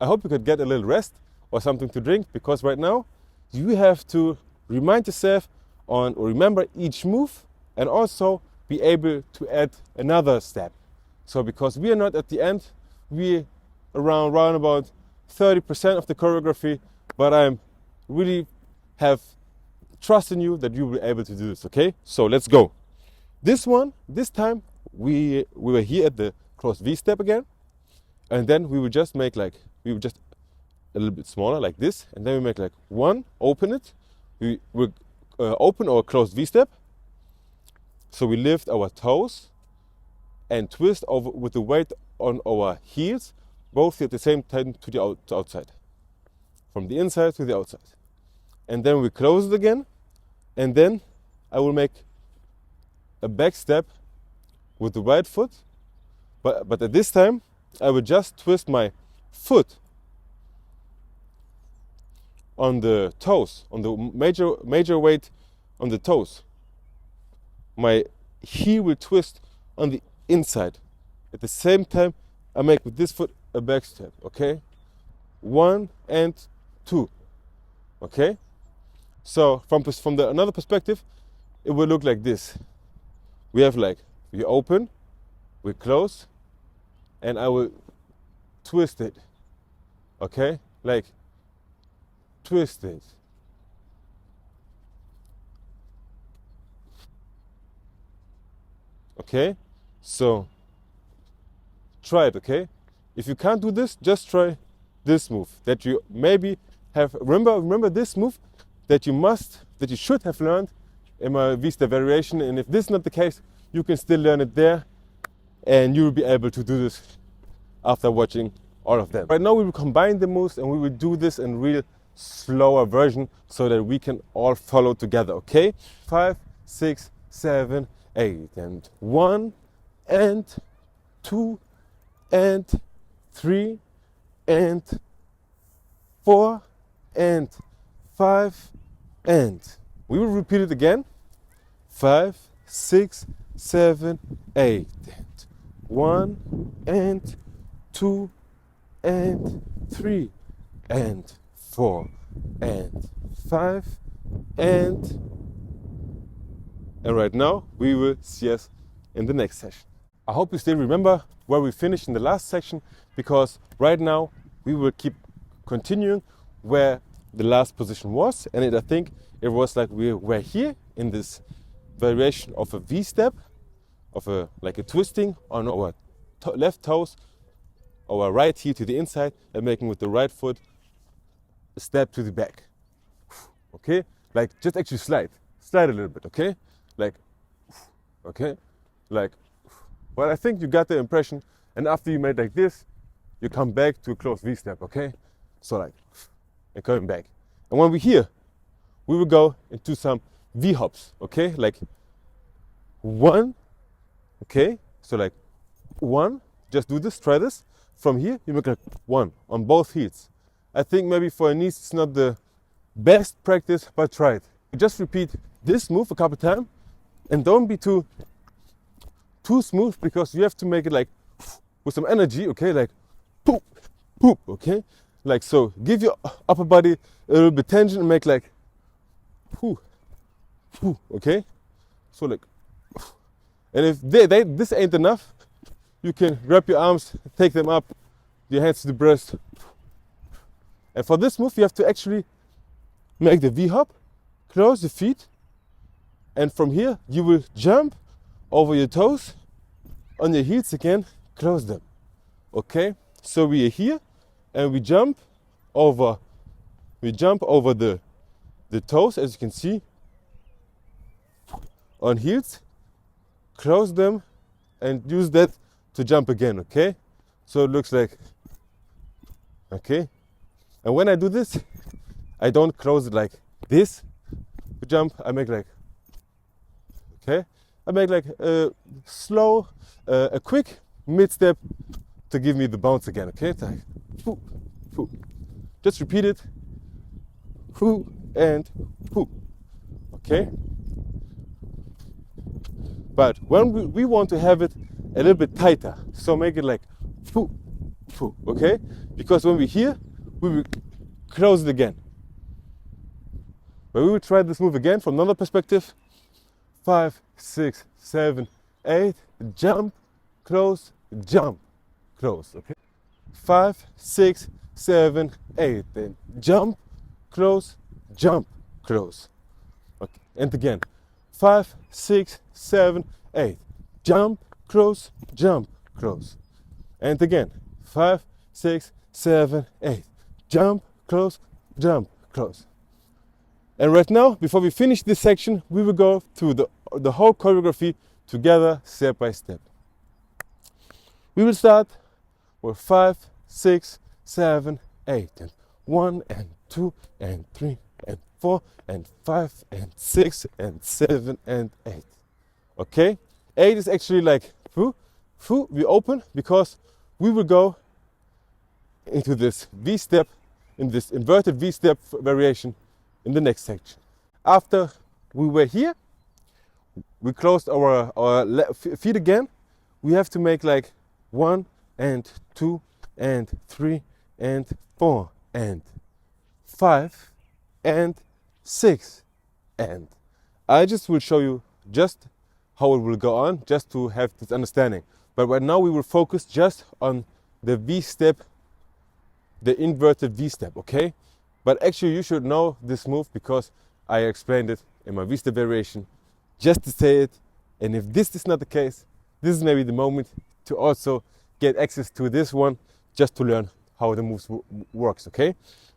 I hope you could get a little rest or something to drink, because right now you have to remind yourself on or remember each move and also be able to add another step. So because we are not at the end, we around about 30% of the choreography, but I'm really have trust in you that you will be able to do this, okay? So let's go. This time we were here at the closed V step again, and then we will just make like, we will just a little bit smaller like this, and then we make like one, open it, we will open our closed V step. So we lift our toes and twist over with the weight on our heels, both at the same time to the outside, from the inside to the outside. And then we close it again, and then I will make a back step with the right foot, but at this time I will just twist my foot on the toes, on the major weight on the toes. My heel will twist on the inside. At the same time, I make with this foot a back step, okay? 1 and 2, okay? So from another perspective, it will look like this. We have like, we open, we close, and I will twist it, okay? Like, twist it. Okay, so try it, okay? If you can't do this, just try this move that you maybe have, remember this move that you should have learned in my V-step variation, and if this is not the case, you can still learn it there, and you will be able to do this after watching all of them. Right now we will combine the moves, and we will do this in real slower version so that we can all follow together, okay? 5, 6, 7, 8, and 1 and 2 and 3 and 4 and 5, and we will repeat it again. 5, 6, 7, 8, and 1 and 2 and 3 and 4 and 5 and right now we will see us in the next session. I hope you still remember where we finished in the last section, because right now we will keep continuing where the last position was, and I think it was like we were here in this variation of a V step, of like a twisting on our left toes, our right heel to the inside, and making with the right foot a step to the back. Okay, like just actually slide a little bit, okay, like, okay, like, well, I think you got the impression. And after you made like this, you come back to a closed V step, okay? So like, and coming back. And when we're here, we will go into some V hops, okay? Like 1, okay? So like 1, just do this, try this. From here, you make like 1 on both heels. I think maybe for a knees it's not the best practice, but try it. Just repeat this move a couple times, and don't be too smooth, because you have to make it like with some energy, okay? Like poop, poop, okay? Like so, give your upper body a little bit tension and make like poo, poo, okay? So like, and if this ain't enough, you can wrap your arms, take them up, your hands to the breast. And for this move, you have to actually make the V hop, close the feet, and from here you will jump over your toes, on your heels again, close them, okay? So we are here, and we jump over the toes, as you can see, on heels, close them, and use that to jump again, okay? So it looks like, okay? And when I do this, I don't close it like this to jump, I make like, okay? I make like a slow, a quick mid-step to give me the bounce again, okay? It's like, whoo, whoo. Just repeat it, whoo and whoo, okay? But when we want to have it a little bit tighter, so make it like whoo, Foo, okay? Because when we're here, we will close it again. But we will try this move again from another perspective. 5, 6, 7, 8, jump, close, jump, close, okay? 5, 6, 7, 8, then jump, close, jump, close. Okay, and again, 5, 6, 7, 8, jump, close, jump, close. And again, 5, 6, 7, 8, jump, close, jump, close. And right now, before we finish this section, we will go through the whole choreography together, step by step. We will start with 5, 6, 7, 8, and 1, and 2, and 3, and 4, and 5, and 6, and 7, and 8. Okay? 8 is actually like, we open, because we will go into this V-step, in this inverted V-step variation in the next section. After we were here, we closed our feet again. We have to make like 1 and 2 and 3 and 4 and 5 and 6 and. I just will show you just how it will go on, just to have this understanding. But right now we will focus just on the V-step, the inverted V-step, okay? But actually you should know this move because I explained it in my V-step variation, just to say it. And if this is not the case, this is maybe the moment to also get access to this one, just to learn how the moves works, okay?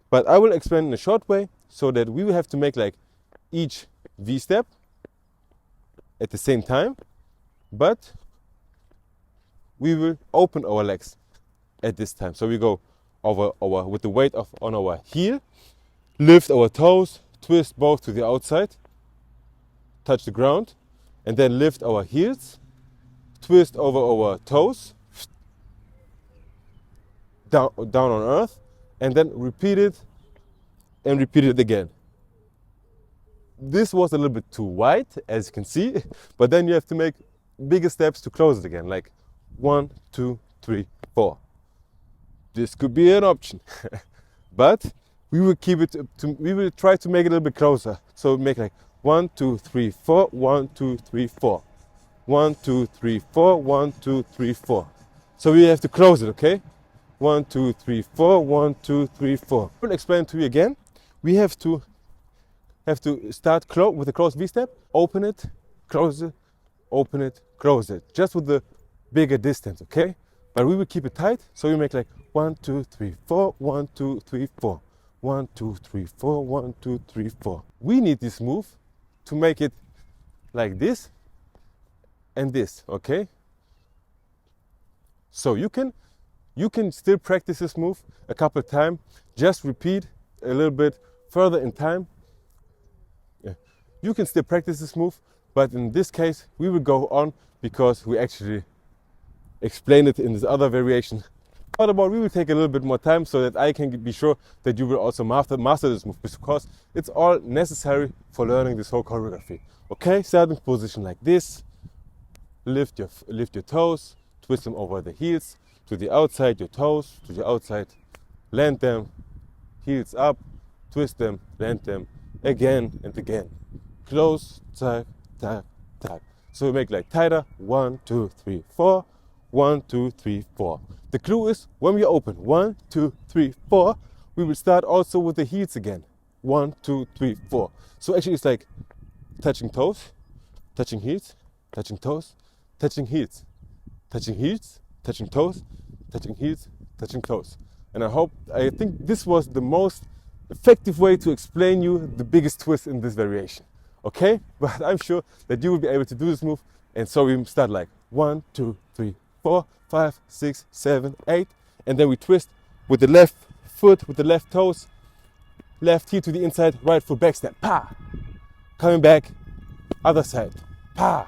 But I will explain in a short way, so that we will have to make like each V-step at the same time, but we will open our legs at this time. So we go over with the weight on our heel, lift our toes, twist both to the outside, touch the ground, and then lift our heels, twist over our toes, down on earth, and then repeat it and repeat it again. This was a little bit too wide, as you can see, but then you have to make bigger steps to close it again, like 1, 2, 3, 4. This could be an option, but we will keep it we will try to make it a little bit closer. So make like 1, 2, 3, 4, 1, 2, 3, 4, 1, 2, 3, 4, 1, 2, 3, 4. So we have to close it, okay? 1, 2, 3, 4, 1, 2, 3, 4. I will explain to you again. We have to start with a closed V-step, open it, close it, open it, close it, just with the bigger distance, okay? But we will keep it tight, so we make like 1, 2, 3, 4, 1, 2, 3, 4, 1, 2, 3, 4, 1, 2, 3, 4. We need this move to make it like this and this, okay? So you can still practice this move a couple of times, just repeat a little bit further in time. Yeah. You can still practice this move, but in this case we will go on because we actually explain it in this other variation. Furthermore, we will take a little bit more time so that I can be sure that you will also master this move, because it's all necessary for learning this whole choreography. Okay, starting position like this, lift your toes, twist them over the heels, to the outside, your toes, to the outside, land them, heels up, twist them, land them, again and again. Close, tag, tag, tag. So we make like tighter, 1, 2, 3, 4, 1, 2, 3, 4. The clue is when we open 1, 2, 3, 4, we will start also with the heels again. 1, 2, 3, 4. So actually it's like touching toes, touching heels, touching toes, touching heels, touching heels, touching toes, touching heels, touching toes. And I think this was the most effective way to explain you the biggest twist in this variation. Okay? But I'm sure that you will be able to do this move. And so we start like 1, 2, 3, 4, 5, 6, 7, 8. And then we twist with the left foot, with the left toes, left heel to the inside, right foot back step. Pa! Coming back, other side. Pa!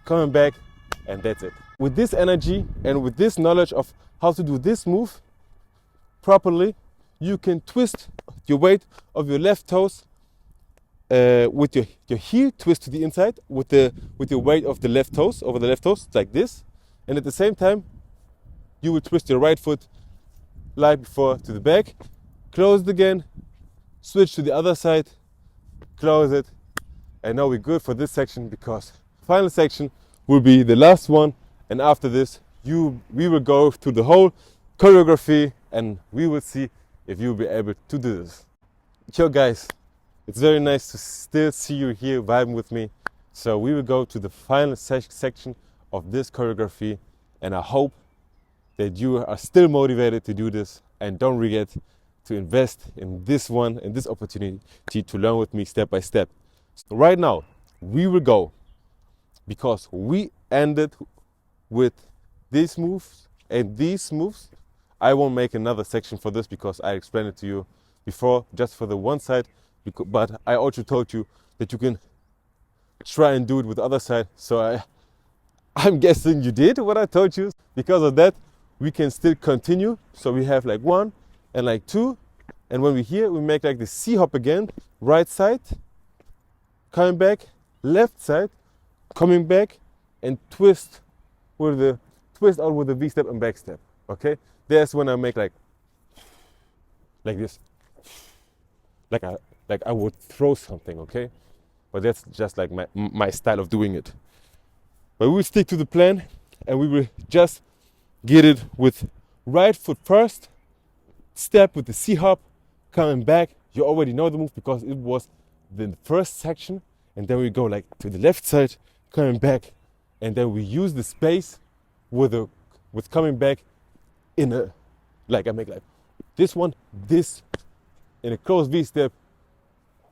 Coming back, and that's it. With this energy and with this knowledge of how to do this move properly, you can twist your weight of your left toes with your heel twist to the inside with your weight of the left toes over the left toes like this, and at the same time you will twist your right foot like before to the back, close it again, switch to the other side, close it, and now we're good for this section, because the final section will be the last one, and after this we will go through the whole choreography and we will see if you'll be able to do this. Yo guys, it's very nice to still see you here vibing with me. So we will go to the final section of this choreography, and I hope that you are still motivated to do this, and don't forget to invest in this one and this opportunity to learn with me step by step. So right now we will go, because we ended with these moves and these moves. I won't make another section for this because I explained it to you before just for the one side, but I also told you that you can try and do it with the other side. So I'm guessing you did what I told you. Because of that, we can still continue. So we have like 1 and like 2, and when we're here, we make like the C hop again, right side, coming back, left side, coming back, and twist out with the V step and back step. Okay, that's when I make like this, like I would throw something. Okay, but that's just like my style of doing it. But we will stick to the plan, and we will just get it with right foot first, step with the C hop, coming back. You already know the move because it was the first section, and then we go like to the left side, coming back, and then we use the space with coming back in a, like I make like this one, this in a closed V step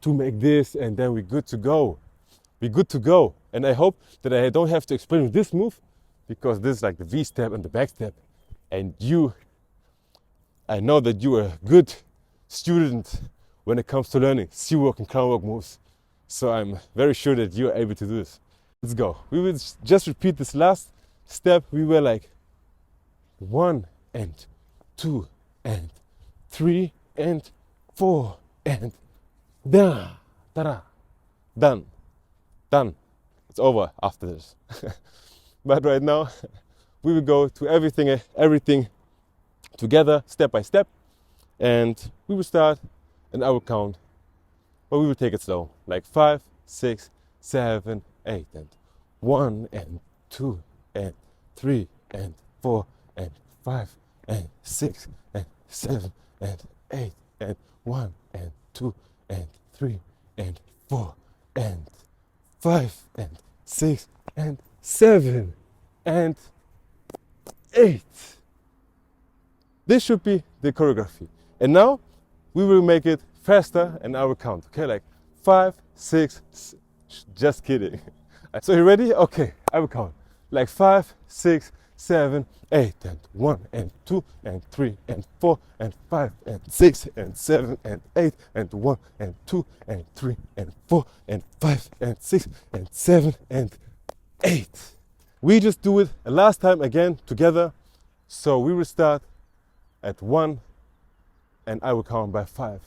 to make this, and then we're good to go. We're good to go. And I hope that I don't have to explain this move, because this is like the V step and the back step. And I know that you are a good student when it comes to learning C walk and clown walk moves. So I'm very sure that you are able to do this. Let's go. We will just repeat this last step. We were like 1 and 2 and 3 and 4 and da da da, done. It's over after this. But right now we will go to everything together, step by step, and we will start, and I will count, but we will take it slow, like 5, 6, 7, 8, and 1 and 2 and 3 and 4 and 5 and 6 and 7 and 8 and 1 and 2 and 3 and 4 and 5 and 6 and 7 and 8. This should be the choreography. And now we will make it faster, and I will count. Okay, like 5, 6, just kidding. So you ready? Okay, I will count. Like 5, 6, 7, 8, and 1 and 2 and 3 and 4 and 5 and 6 and 7 and 8 and 1 and 2 and 3 and 4 and 5 and 6 and 7 and 8. We just do it a last time again together. So we will start at 1, and I will count by 5.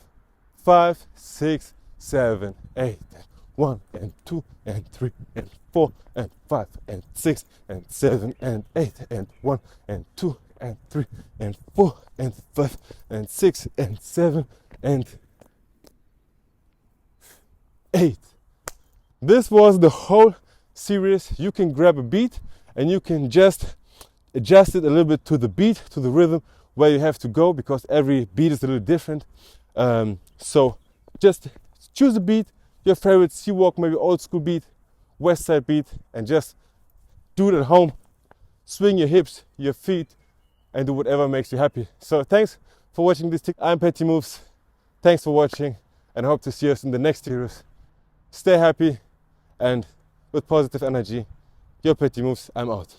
5, 6, 7, 8, and 1 and 2 and 3 and 4 and 5 and 6 and 7 and 8 and 1 and 2 and 3 and 4 and 5 and 6 and 7 and 8. This was the whole series. You can grab a beat and you can just adjust it a little bit to the beat, to the rhythm where you have to go, because every beat is a little different. So just choose a beat, your favorite C walk, maybe old school beat, west side beat, and just do it at home. Swing your hips, your feet, and do whatever makes you happy. So thanks for watching this. I'm Petty Moves. Thanks for watching, and I hope to see us in the next series. Stay happy and with positive energy. Your Petty Moves. I'm out.